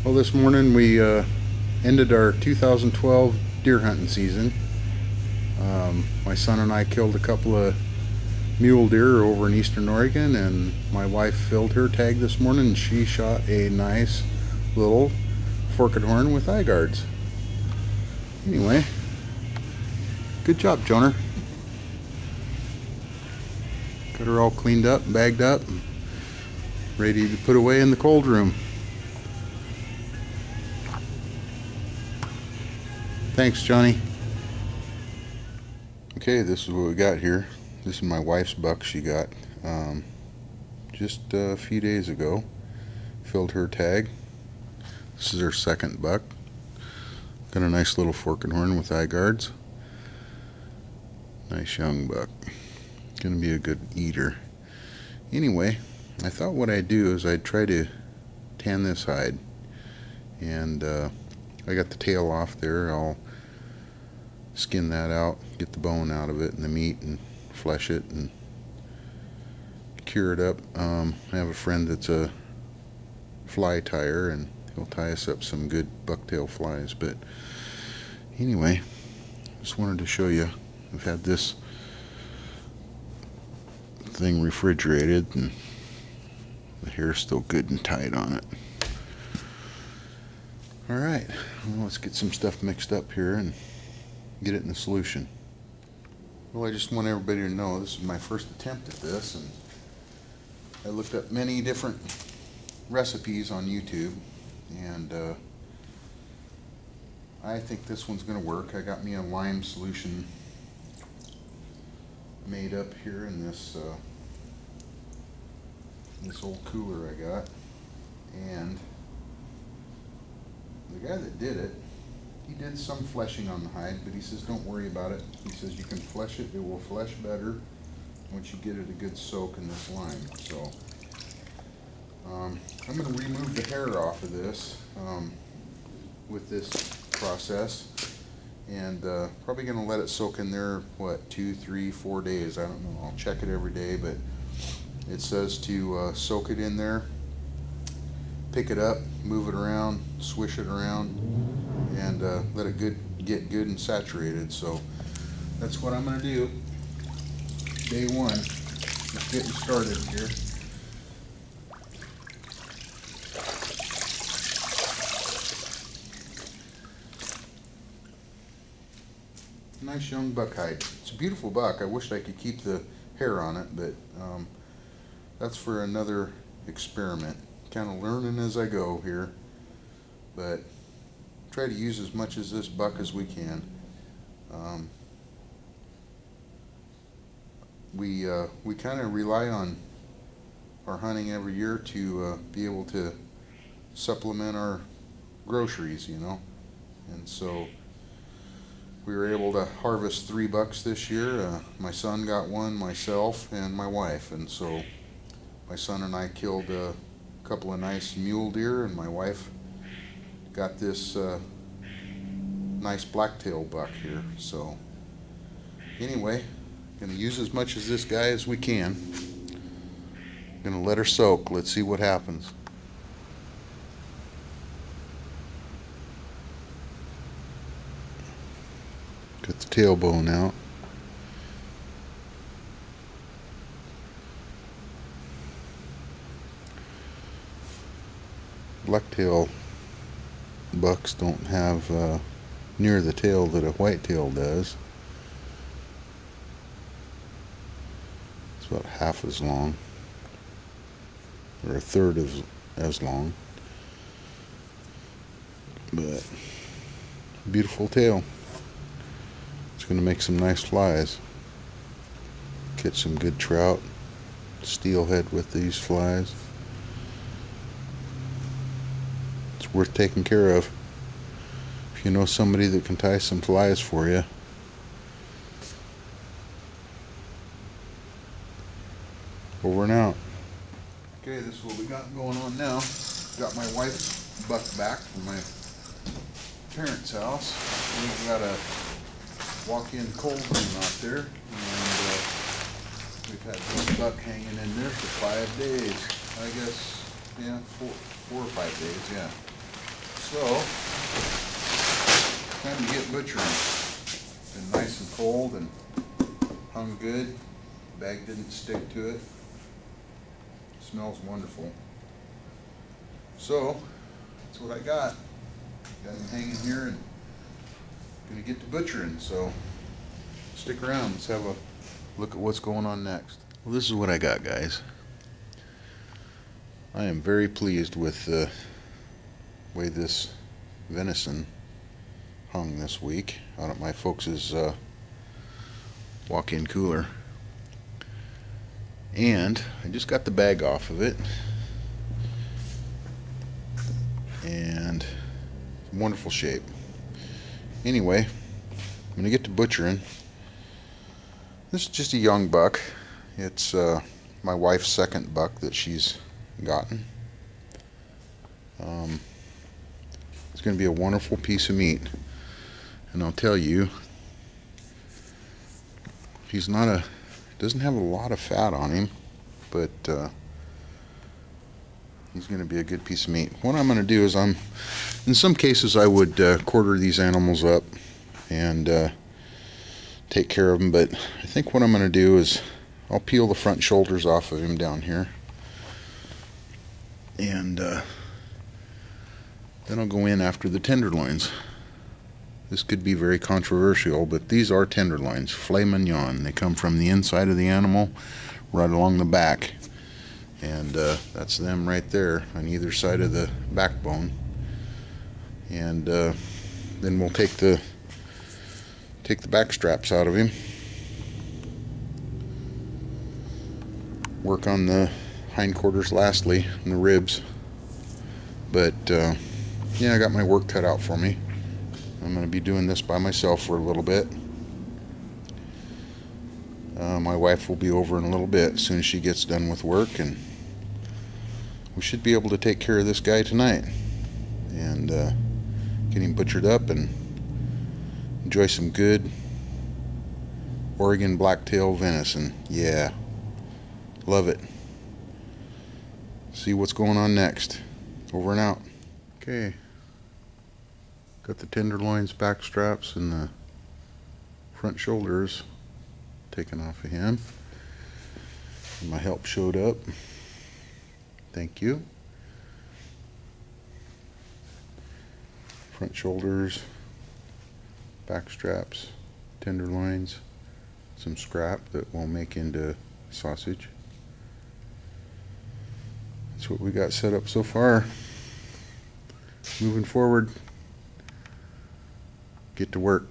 Well, this morning we ended our 2012 deer hunting season. My son and I killed a couple of mule deer over in eastern Oregon, and my wife filled her tag this morning and she shot a nice little forked horn with eye guards. Anyway, good job, Joan. Got her all cleaned up, bagged up, and ready to put away in the cold room. Thanks, Johnny. Okay, this is what we got here. This is my wife's buck she got just a few days ago. Filled her tag. This is her second buck. Got a nice little forked horn with eye guards. Nice young buck. Gonna be a good eater. Anyway, I thought what I'd do is I'd try to tan this hide. And I got the tail off there. I'll skin that out, get the bone out of it and the meat, and flesh it and cure it up. I have a friend that's a fly tyer, and he'll tie us up some good bucktail flies. But anyway, just wanted to show you. I've had this thing refrigerated and the hair's still good and tight on it. Alright, well, let's get some stuff mixed up here and get it in the solution. Well, I just want everybody to know this is my first attempt at this, and I looked up many different recipes on YouTube, and I think this one's going to work. I got me a lime solution made up here in this this old cooler I got, and the guy that did it, he did some fleshing on the hide, but he says don't worry about it. He says you can flesh it, it will flesh better once you get it a good soak in this lime. So I'm going to remove the hair off of this with this process, and probably going to let it soak in there, what, 2, 3, 4 days. I don't know. I'll check it every day, but it says to soak it in there, pick it up, move it around, swish it around, and let it get good and saturated. So that's what I'm going to do. Day one, just getting started here. Nice young buck hide. It's a beautiful buck. I wish I could keep the hair on it, but that's for another experiment. Kind of learning as I go here, but try to use as much as this buck as we can. We kind of rely on our hunting every year to be able to supplement our groceries, you know, and so we were able to harvest 3 bucks this year. My son got one, myself, and my wife, and so my son and I killed a couple of nice mule deer, and my wife got this nice blacktail buck here. So anyway, gonna use as much as this guy as we can. Gonna let her soak. Let's see what happens. Got the tailbone out. Blacktail bucks don't have near the tail that a whitetail does. It's about half as long, or a third of as long, but beautiful tail. It's going to make some nice flies. Catch some good trout, steelhead with these flies. It's worth taking care of. If you know somebody that can tie some flies for you. Over and out. Okay, this is what we got going on now. Got my wife's buck back from my parents' house. We've got a walk-in cold room out there, and we've had this buck hanging in there for 5 days. I guess, yeah, four or five days, yeah. So, time to get butchering. Been nice and cold and hung good. Bag didn't stick to it. Smells wonderful. So, that's what I got. Got him hanging here and gonna get to butchering. So, stick around. Let's have a look at what's going on next. Well, this is what I got, guys. I am very pleased with the way this venison hung this week out at my folks' walk-in cooler. And I just got the bag off of it, and it's in wonderful shape. Anyway, I'm gonna get to butchering. This is just a young buck. It's my wife's second buck that she's gotten. It's going to be a wonderful piece of meat, and I'll tell you, doesn't have a lot of fat on him, but he's going to be a good piece of meat. What I'm going to do is in some cases I would quarter these animals up and take care of them, but I think what I'm going to do is I'll peel the front shoulders off of him down here, and then I'll go in after the tenderloins. This could be very controversial, but these are tenderloins, filet mignon. They come from the inside of the animal right along the back, and that's them right there on either side of the backbone. And then we'll take the back straps out of him, work on the hindquarters lastly and the ribs. But yeah, I got my work cut out for me. I'm going to be doing this by myself for a little bit. My wife will be over in a little bit as soon as she gets done with work, and we should be able to take care of this guy tonight and get him butchered up and enjoy some good Oregon Blacktail venison. Yeah, love it. See what's going on next. Over and out. Okay, got the tenderloins, back straps, and the front shoulders taken off of him. And my help showed up. Thank you. Front shoulders, back straps, tenderloins, some scrap that we'll make into sausage. That's what we got set up so far. Moving forward, get to work.